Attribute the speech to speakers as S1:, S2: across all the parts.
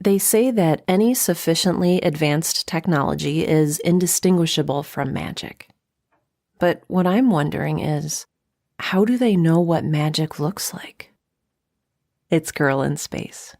S1: They say that any sufficiently advanced technology is indistinguishable from magic. But what I'm wondering is, how do they know what magic looks like? It's Girl in Space.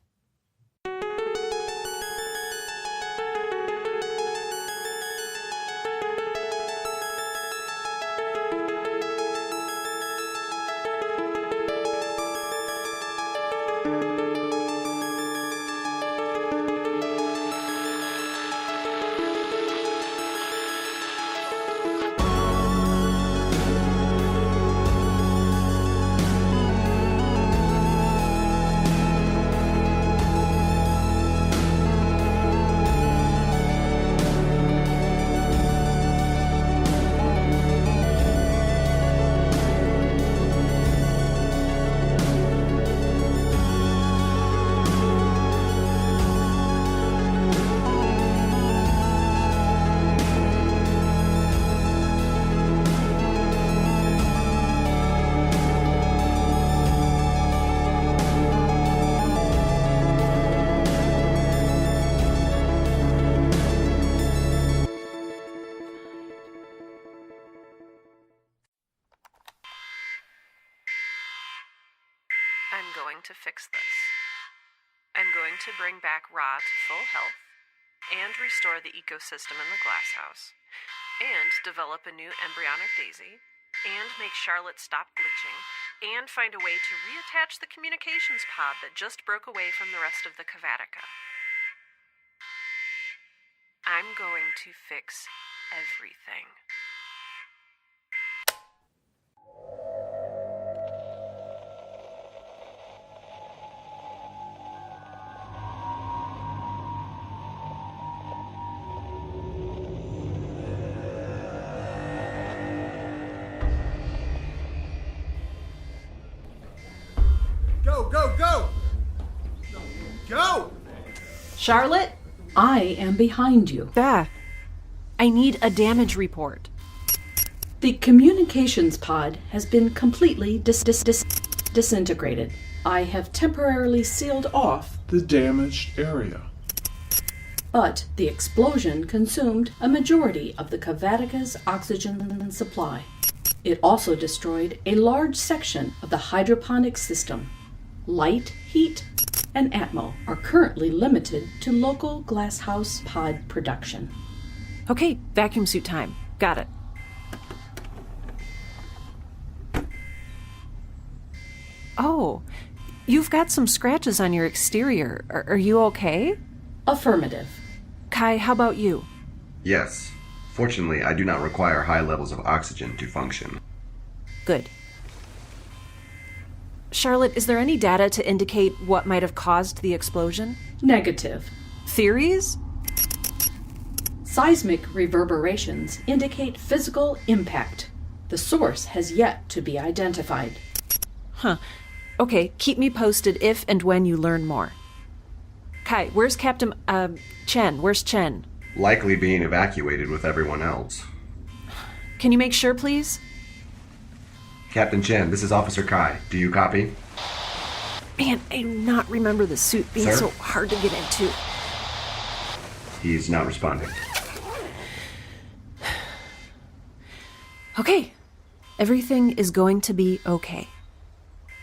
S2: I'm going to fix this. I'm going to bring back Rhea to full health, and restore the ecosystem in the glasshouse, and develop a new embryonic daisy, and make Charlotte stop glitching, and find a way to reattach the communications pod that just broke away from the rest of the Cavatica. I'm going to fix everything.
S3: Go, go, go! Go!
S4: Charlotte, I am behind you.
S1: I need a damage report.
S4: The communications pod has been completely disintegrated. I have temporarily sealed off
S5: the damaged area.
S4: But the explosion consumed a majority of the Cavatica's oxygen supply. It also destroyed a large section of the hydroponic system. Light, heat, and Atmo are currently limited to local glasshouse pod production.
S1: Okay, vacuum suit time. Got it. Oh, you've got some scratches on your exterior. Are you okay?
S4: Affirmative.
S1: Kai, how about you?
S6: Yes. Fortunately, I do not require high levels of oxygen to function.
S1: Good. Charlotte, is there any data to indicate what might have caused the explosion?
S4: Negative.
S1: Theories?
S4: Seismic reverberations indicate physical impact. The source has yet to be identified.
S1: Huh. Okay, keep me posted if and when you learn more. Kai, where's Captain, Chen? Where's Chen?
S6: Likely being evacuated with everyone else.
S1: Can you make sure, please?
S6: Captain Chen, this is Officer Kai. Do you copy?
S1: Man, I do not remember the suit being
S6: Sir?
S1: so hard to get into.
S6: He's not responding.
S1: Okay. Everything is going to be okay.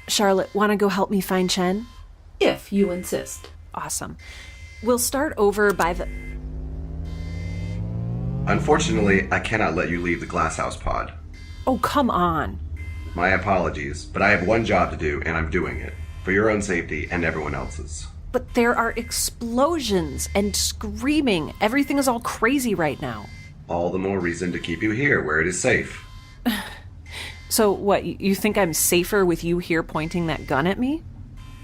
S1: Charlotte, want to go help me find Chen?
S4: If you insist.
S1: Awesome. We'll start over by the...
S6: Unfortunately, I cannot let you leave the glasshouse pod.
S1: Oh, come on.
S6: My apologies, but I have one job to do, and I'm doing it. For your own safety and everyone else's.
S1: But there are explosions and screaming. Everything is all crazy right now.
S6: All the more reason to keep you here, where it is safe.
S1: So what, you think I'm safer with you here pointing that gun at me?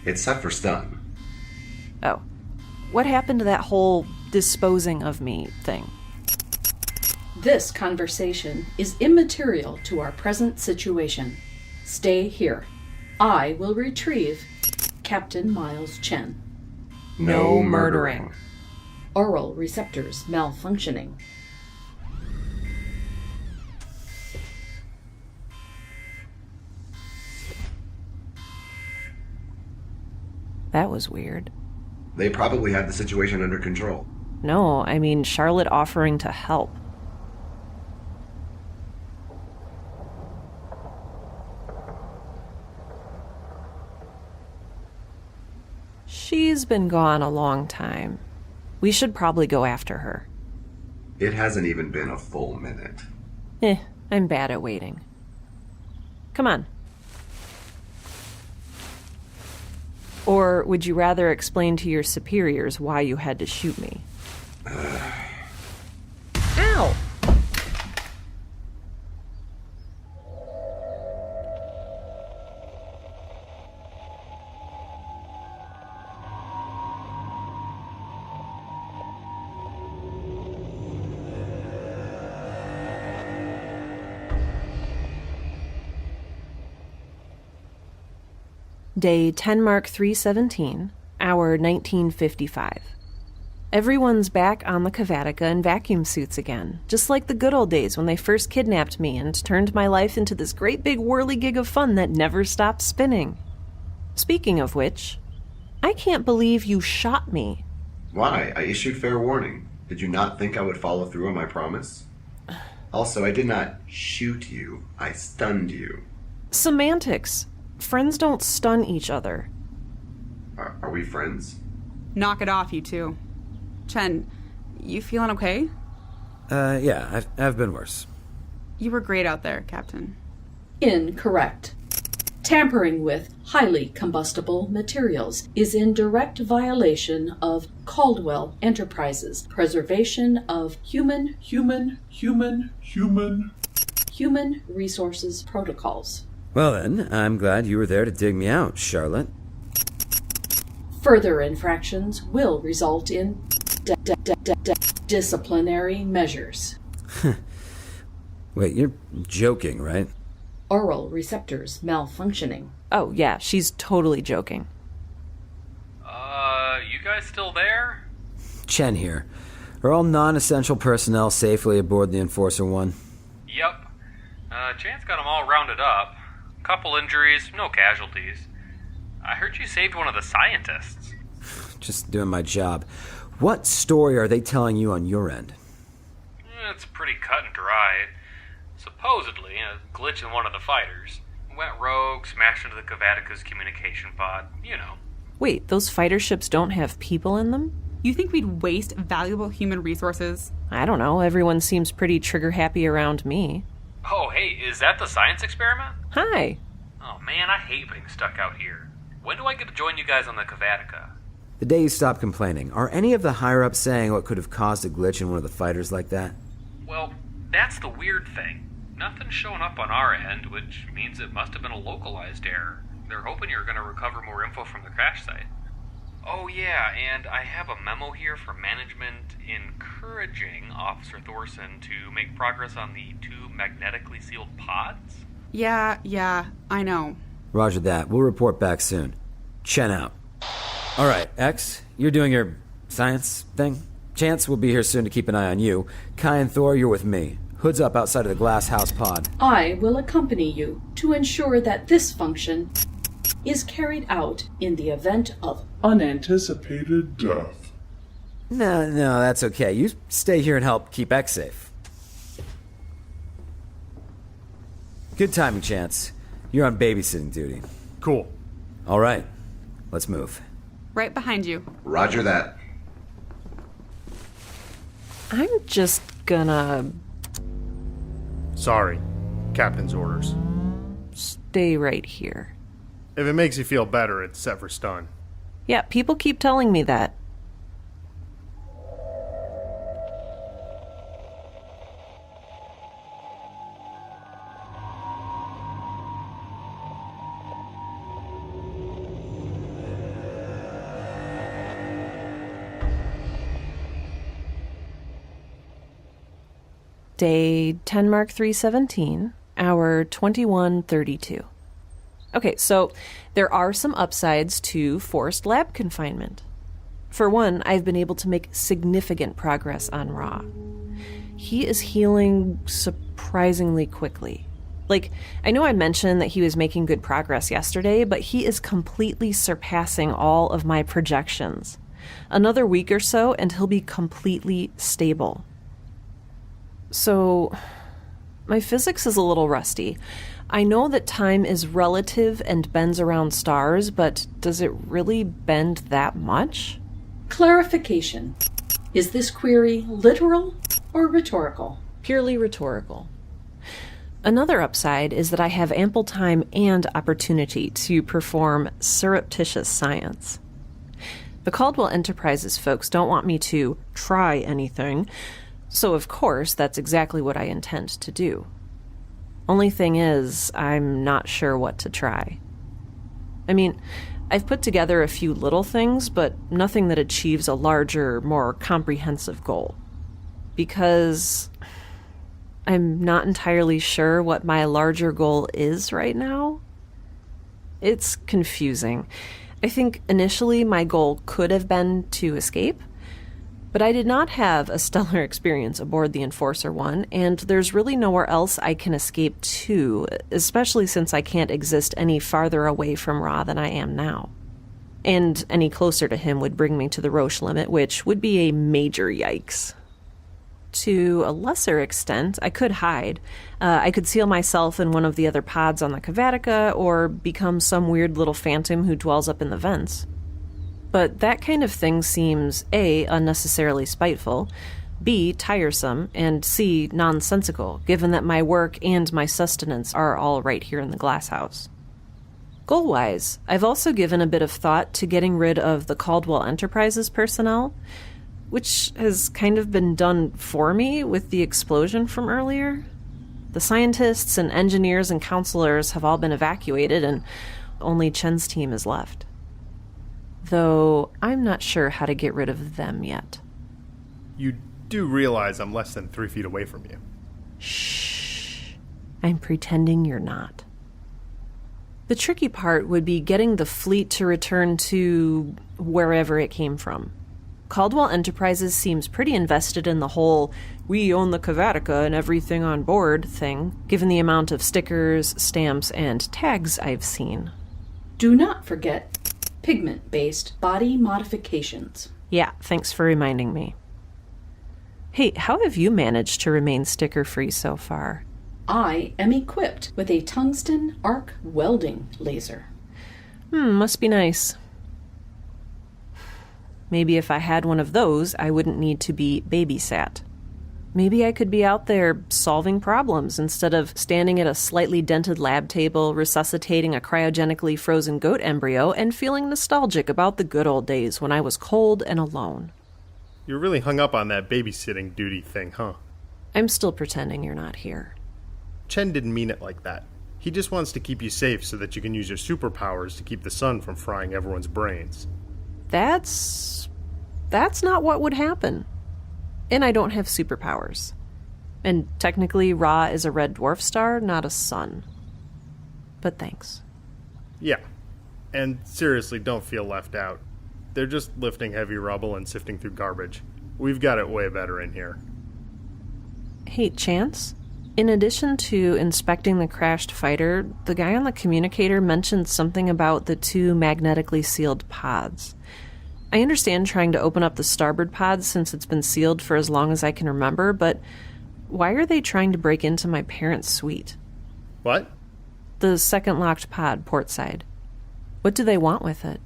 S6: It's set for stun.
S1: Oh. What happened to that whole disposing of me thing?
S4: This conversation is immaterial to our present situation. Stay here. I will retrieve Captain Miles Chen.
S6: No murdering.
S4: Oral receptors malfunctioning.
S1: That was weird.
S6: They probably had the situation under control.
S1: No, I mean Charlotte offering to help. She's been gone a long time. We should probably go after her.
S6: It hasn't even been a full minute.
S1: I'm bad at waiting. Come on. Or would you rather explain to your superiors why you had to shoot me? Ow! Day 10 Mark 317, hour 1955. Everyone's back on the Kavatica in vacuum suits again, just like the good old days when they first kidnapped me and turned my life into this great big whirligig of fun that never stopped spinning. Speaking of which, I can't believe you shot me.
S6: Why? I issued fair warning. Did you not think I would follow through on my promise? Also, I did not shoot you. I stunned you.
S1: Semantics. Friends don't stun each other.
S6: Are we friends?
S5: Knock it off, you two. Chen, you feeling okay?
S7: Yeah, I've been worse.
S5: You were great out there, Captain.
S4: Incorrect. Tampering with highly combustible materials is in direct violation of Caldwell Enterprises' preservation of human resources protocols.
S7: Well then, I'm glad you were there to dig me out, Charlotte.
S4: Further infractions will result in disciplinary measures.
S7: Wait, you're joking, right?
S4: Oral receptors malfunctioning.
S1: Oh, yeah, she's totally joking.
S8: You guys still there?
S7: Chen here. Are all non-essential personnel safely aboard the Enforcer 1?
S8: Yep. Chan's got them all rounded up. Couple injuries, no casualties. I heard you saved one of the scientists.
S7: Just doing my job. What story are they telling you on your end?
S8: It's pretty cut and dry. Supposedly, a glitch in one of the fighters. Went rogue, smashed into the Kavatica's communication pod. You know.
S1: Wait, those fighter ships don't have people in them?
S5: You think we'd waste valuable human resources?
S1: I don't know, everyone seems pretty trigger-happy around me.
S8: Oh, hey, is that the science experiment?
S1: Hi.
S8: Oh man, I hate being stuck out here. When do I get to join you guys on the Kavatica?
S7: The day you stop complaining, are any of the higher-ups saying what could have caused a glitch in one of the fighters like that?
S8: Well, that's the weird thing. Nothing's showing up on our end, which means it must have been a localized error. They're hoping you're going to recover more info from the crash site. Oh yeah, and I have a memo here from management encouraging Officer Thorson to make progress on the 2 magnetically sealed pods?
S5: Yeah, I know.
S7: Roger that. We'll report back soon. Chen out. All right, X, you're doing your science thing. Chance will be here soon to keep an eye on you. Kai and Thor, you're with me. Hood's up outside of the glass house pod.
S4: I will accompany you to ensure that this function is carried out in the event of
S9: unanticipated death.
S7: No, that's okay. You stay here and help keep X safe. Good timing, Chance. You're on babysitting duty.
S3: Cool.
S7: All right, let's move.
S5: Right behind you.
S6: Roger that.
S1: I'm just gonna
S3: Sorry. Captain's orders.
S1: stay right here.
S3: If it makes you feel better, it's set for stun.
S1: Yeah, people keep telling me that. Day 10 Mark 317, hour 21:32. Okay, so there are some upsides to forced lab confinement. For one, I've been able to make significant progress on Ra. He is healing surprisingly quickly. Like, I know I mentioned that he was making good progress yesterday, but he is completely surpassing all of my projections. Another week or so, and he'll be completely stable. So, my physics is a little rusty. I know that time is relative and bends around stars, but does it really bend that much?
S4: Clarification. Is this query literal or rhetorical?
S1: Purely rhetorical. Another upside is that I have ample time and opportunity to perform surreptitious science. The Caldwell Enterprises folks don't want me to try anything, so of course that's exactly what I intend to do. Only thing is, I'm not sure what to try. I mean, I've put together a few little things, but nothing that achieves a larger, more comprehensive goal. Because I'm not entirely sure what my larger goal is right now. It's confusing. I think initially my goal could have been to escape, but I did not have a stellar experience aboard the Enforcer 1, and there's really nowhere else I can escape to, especially since I can't exist any farther away from Ra than I am now. And any closer to him would bring me to the Roche limit, which would be a major yikes. To a lesser extent, I could hide. I could seal myself in one of the other pods on the Kavatica, or become some weird little phantom who dwells up in the vents. But that kind of thing seems A, unnecessarily spiteful, B, tiresome, and C, nonsensical, given that my work and my sustenance are all right here in the glasshouse. Goal-wise, I've also given a bit of thought to getting rid of the Caldwell Enterprises personnel, which has kind of been done for me with the explosion from earlier. The scientists and engineers and counselors have all been evacuated, and only Chen's team is left. Though I'm not sure how to get rid of them yet.
S3: You do realize I'm less than 3 feet away from you.
S1: Shh. I'm pretending you're not. The tricky part would be getting the fleet to return to wherever it came from. Caldwell Enterprises seems pretty invested in the whole "we own the Kavatica and everything on board" thing, given the amount of stickers, stamps, and tags I've seen.
S4: Do not forget pigment-based body modifications.
S1: Yeah, thanks for reminding me. Hey, how have you managed to remain sticker-free so far?
S4: I am equipped with a tungsten arc welding laser.
S1: Must be nice. Maybe if I had one of those, I wouldn't need to be babysat. Maybe I could be out there solving problems instead of standing at a slightly dented lab table, resuscitating a cryogenically frozen goat embryo, and feeling nostalgic about the good old days when I was cold and alone.
S3: You're really hung up on that babysitting duty thing, huh?
S1: I'm still pretending you're not here.
S3: Chen didn't mean it like that. He just wants to keep you safe so that you can use your superpowers to keep the sun from frying everyone's brains.
S1: That's not what would happen. And I don't have superpowers. And technically, Ra is a red dwarf star, not a sun. But thanks.
S3: Yeah. And seriously, don't feel left out. They're just lifting heavy rubble and sifting through garbage. We've got it way better in here.
S1: Hey, Chance? In addition to inspecting the crashed fighter, the guy on the communicator mentioned something about the 2 magnetically sealed pods. I understand trying to open up the starboard pod since it's been sealed for as long as I can remember, but why are they trying to break into my parents' suite?
S3: What?
S1: The second locked pod, port side. What do they want with it?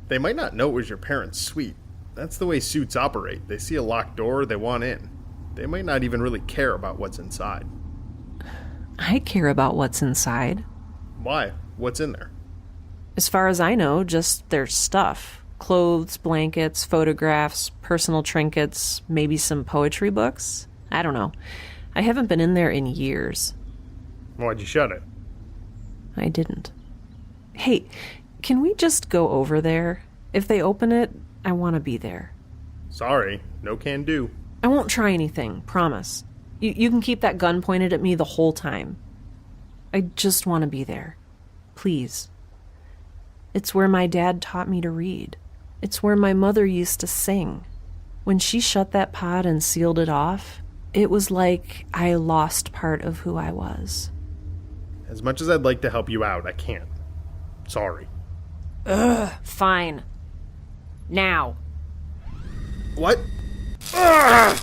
S3: They might not know it was your parents' suite. That's the way suits operate. They see a locked door, they want in. They might not even really care about what's inside.
S1: I care about what's inside.
S3: Why? What's in there?
S1: As far as I know, just their stuff. Clothes, blankets, photographs, personal trinkets, maybe some poetry books. I don't know. I haven't been in there in years.
S3: Why'd you shut it?
S1: I didn't. Hey, can we just go over there? If they open it, I want to be there.
S3: Sorry, no can do.
S1: I won't try anything, promise. You can keep that gun pointed at me the whole time. I just want to be there. Please. It's where my dad taught me to read. It's where my mother used to sing. When she shut that pod and sealed it off, it was like I lost part of who I was.
S3: As much as I'd like to help you out, I can't. Sorry.
S1: Fine. Now.
S3: What? Ah!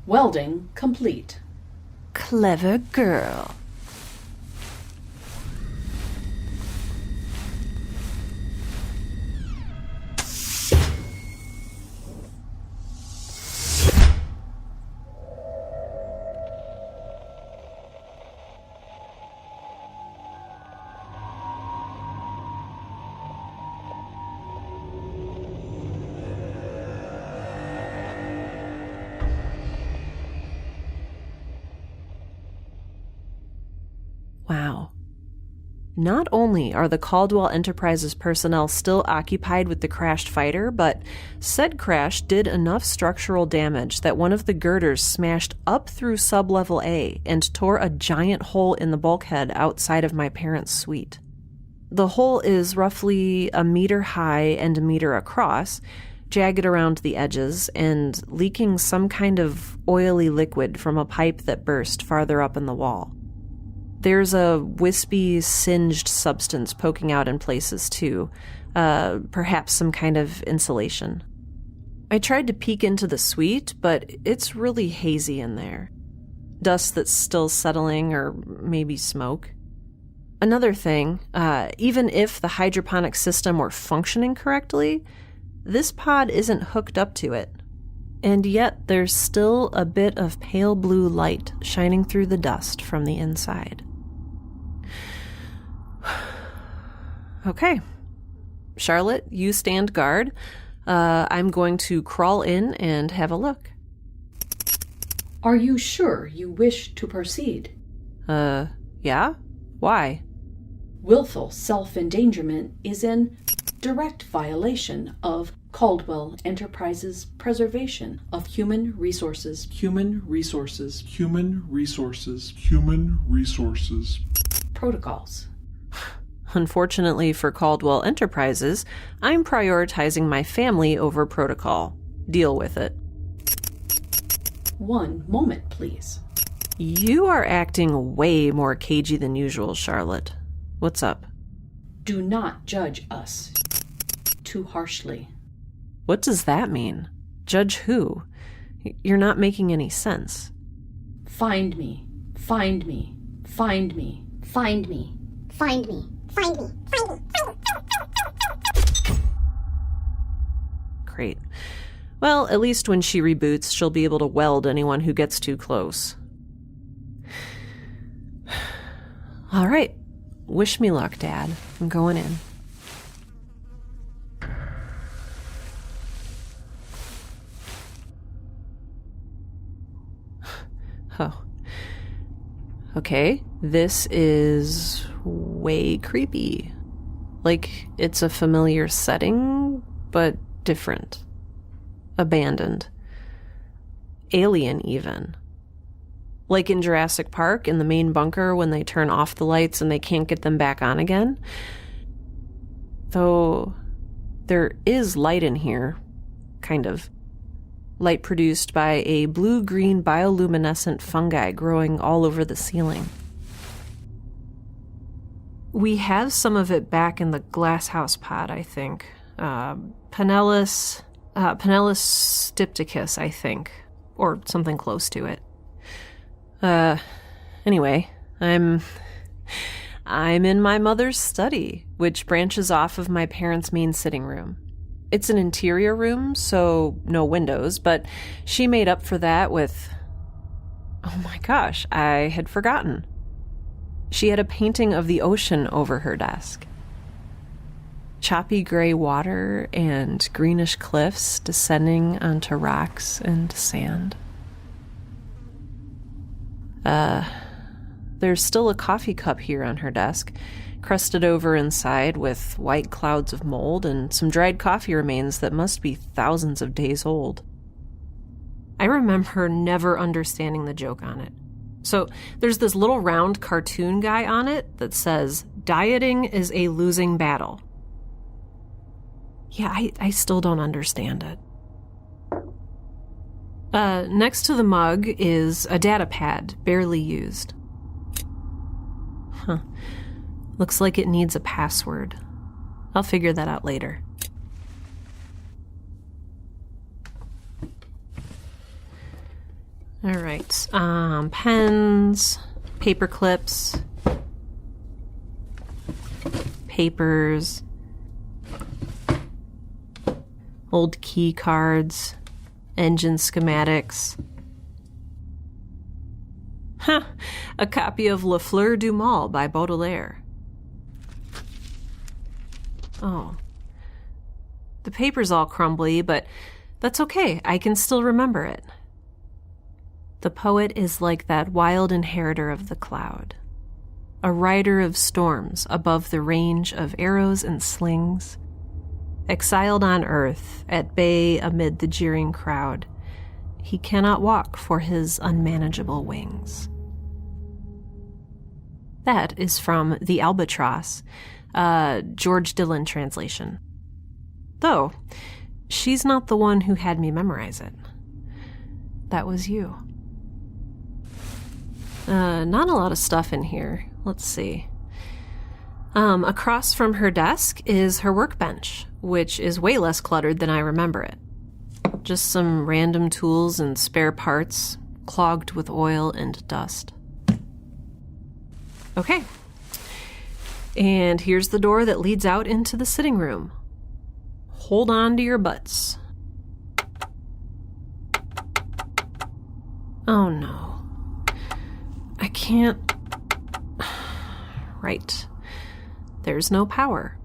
S4: Welding complete.
S1: Clever girl. Wow. Not only are the Caldwell Enterprises personnel still occupied with the crashed fighter, but said crash did enough structural damage that one of the girders smashed up through sublevel A and tore a giant hole in the bulkhead outside of my parents' suite. The hole is roughly 1 meter high and 1 meter across, jagged around the edges, and leaking some kind of oily liquid from a pipe that burst farther up in the wall. There's a wispy, singed substance poking out in places, too. Perhaps some kind of insulation. I tried to peek into the suite, but it's really hazy in there. Dust that's still settling, or maybe smoke. Another thing, even if the hydroponic system were functioning correctly, this pod isn't hooked up to it. And yet there's still a bit of pale blue light shining through the dust from the inside. Okay. Charlotte, you stand guard. I'm going to crawl in and have a look.
S4: Are you sure you wish to proceed?
S1: Yeah? Why?
S4: Willful self-endangerment is in direct violation of Caldwell Enterprises' preservation of human resources.
S9: Human resources. Human resources. Human resources.
S4: Protocols.
S1: Unfortunately for Caldwell Enterprises, I'm prioritizing my family over protocol. Deal with it.
S4: 1 moment, please.
S1: You are acting way more cagey than usual, Charlotte. What's up?
S4: Do not judge us too harshly.
S1: What does that mean? Judge who? You're not making any sense.
S4: Find me. Find me. Find me.
S10: Find me. Find me. Find me. Find me.
S1: Great. Well, at least when she reboots, she'll be able to weld anyone who gets too close. All right. Wish me luck, Dad. I'm going in. Oh. Okay, this is way creepy. Like, it's a familiar setting, but different. Abandoned. Alien, even. Like in Jurassic Park, in the main bunker, when they turn off the lights and they can't get them back on again. Though, there is light in here. Kind of. Light produced by a blue-green bioluminescent fungi growing all over the ceiling. We have some of it back in the glasshouse pod, I think. Pinellus stypticus, I think. Or something close to it. Anyway, I'm in my mother's study, which branches off of my parents' main sitting room. It's an interior room, so no windows, but she made up for that with... Oh my gosh, I had forgotten. She had a painting of the ocean over her desk. Choppy gray water and greenish cliffs descending onto rocks and sand. There's still a coffee cup here on her desk, crusted over inside with white clouds of mold and some dried coffee remains that must be thousands of days old. I remember never understanding the joke on it. So there's this little round cartoon guy on it that says, "Dieting is a losing battle." Yeah, I still don't understand it. Next to the mug is a data pad, barely used. Looks like it needs a password. I'll figure that out later. All right. Pens, paper clips, papers, old key cards, engine schematics. Huh, a copy of Le Fleur du Mal by Baudelaire. Oh. The paper's all crumbly, but that's okay. I can still remember it. The poet is like that wild inheritor of the cloud, a rider of storms above the range of arrows and slings, exiled on earth, at bay amid the jeering crowd. He cannot walk for his unmanageable wings. That is from The Albatross, George Dillon translation. Though, she's not the one who had me memorize it. That was you. Not a lot of stuff in here. Let's see. Across from her desk is her workbench, which is way less cluttered than I remember it. Just some random tools and spare parts, clogged with oil and dust. Okay. And here's the door that leads out into the sitting room. Hold on to your butts. Oh no. I can't... Right. There's no power.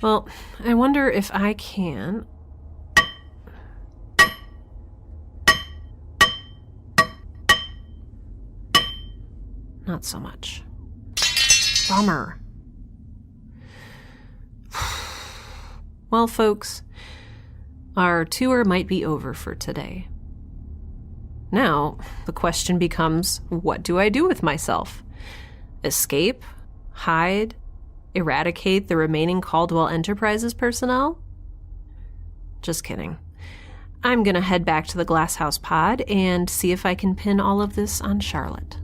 S1: Well, I wonder if I can... Not so much. Bummer. Well, folks, our tour might be over for today. Now, the question becomes, what do I do with myself? Escape? Hide? Eradicate the remaining Caldwell Enterprises personnel? Just kidding. I'm gonna head back to the Glasshouse pod and see if I can pin all of this on Charlotte.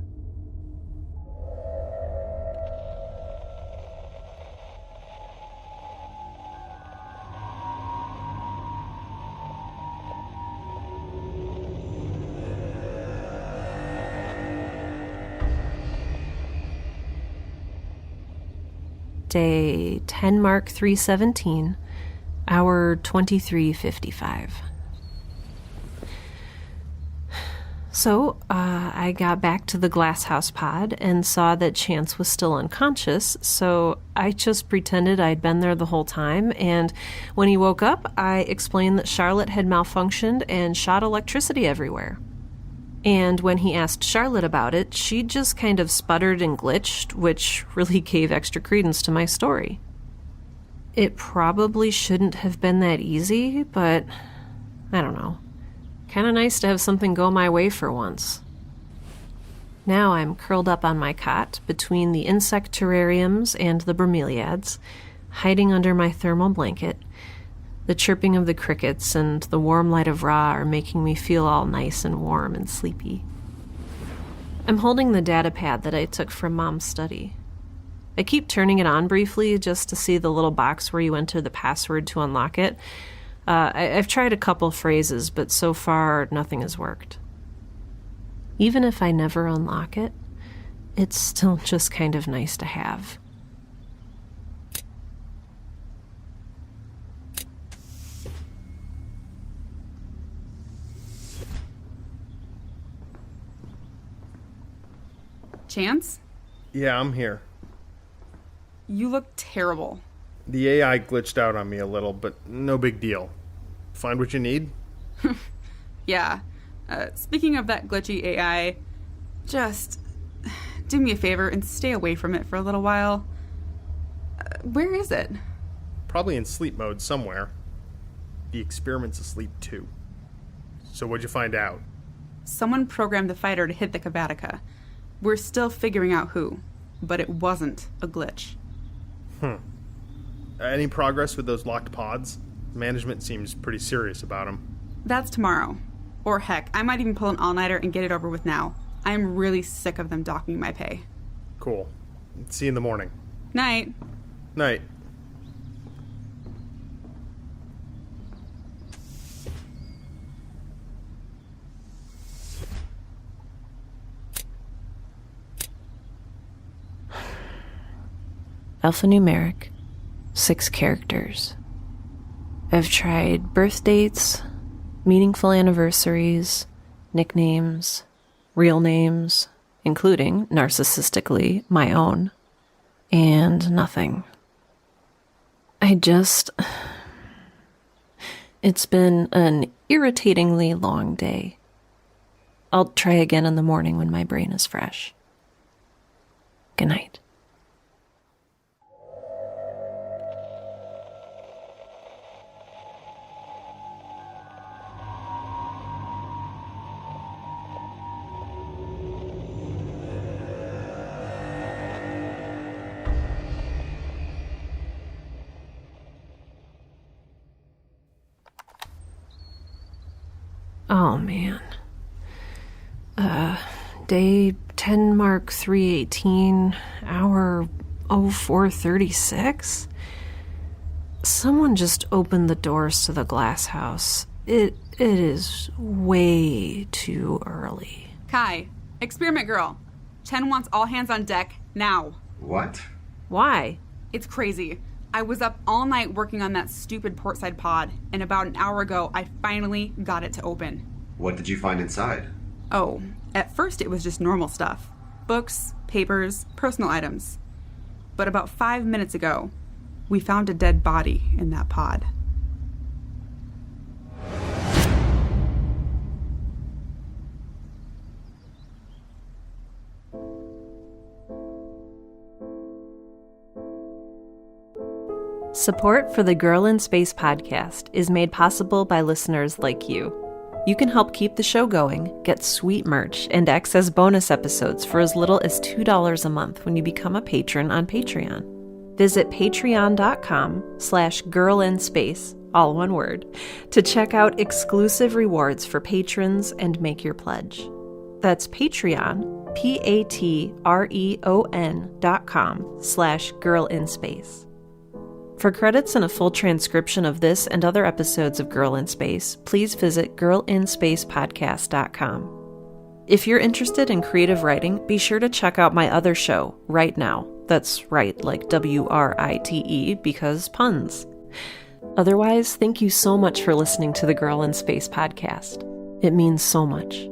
S1: Day 10 Mark 317, hour 23:55. So, I got back to the Glasshouse pod and saw that Chance was still unconscious, so I just pretended I'd been there the whole time, and when he woke up, I explained that Charlotte had malfunctioned and shot electricity everywhere. And when he asked Charlotte about it, she just kind of sputtered and glitched, which really gave extra credence to my story. It probably shouldn't have been that easy, but I don't know. Kind of nice to have something go my way for once. Now I'm curled up on my cot between the insect terrariums and the bromeliads, hiding under my thermal blanket. The chirping of the crickets and the warm light of Rhea are making me feel all nice and warm and sleepy. I'm holding the data pad that I took from Mom's study. I keep turning it on briefly just to see the little box where you enter the password to unlock it. I've tried a couple phrases, but so far nothing has worked. Even if I never unlock it, it's still just kind of nice to have.
S5: Chance?
S3: Yeah, I'm here.
S5: You look terrible.
S3: The AI glitched out on me a little, but no big deal. Find what you need?
S5: Yeah. Speaking of that glitchy AI, just do me a favor and stay away from it for a little while. Where is it?
S3: Probably in sleep mode somewhere. The experiment's asleep too. So what'd you find out?
S5: Someone programmed the fighter to hit the Cavatica. We're still figuring out who, but it wasn't a glitch.
S3: Any progress with those locked pods? Management seems pretty serious about them.
S5: That's tomorrow. Or heck, I might even pull an all-nighter and get it over with now. I'm really sick of them docking my pay.
S3: Cool. See you in the morning.
S5: Night.
S3: Night.
S1: alphanumeric, 6 characters. I've tried birth dates, meaningful anniversaries, nicknames, real names, including, narcissistically, my own, and nothing. It's been an irritatingly long day. I'll try again in the morning when my brain is fresh. Good night. Oh, man. Day 10 Mark 318, hour 0436? Someone just opened the doors to the glass house. It is way too early.
S5: Kai, experiment girl. Chen wants all hands on deck now.
S6: What?
S1: Why?
S5: It's crazy. I was up all night working on that stupid portside pod, and about an hour ago, I finally got it to open.
S6: What did you find inside?
S5: Oh, at first it was just normal stuff. Books, papers, personal items. But about 5 minutes ago, we found a dead body in that pod.
S1: Support for the Girl in Space podcast is made possible by listeners like you. You can help keep the show going, get sweet merch, and access bonus episodes for as little as $2 a month when you become a patron on Patreon. Visit patreon.com/girlinspace, all one word, to check out exclusive rewards for patrons and make your pledge. That's Patreon, patreon.com/girlinspace. For credits and a full transcription of this and other episodes of Girl in Space, please visit girlinspacepodcast.com. If you're interested in creative writing, be sure to check out my other show, Right Now. That's right, like WRITE, because puns. Otherwise, thank you so much for listening to the Girl in Space podcast. It means so much.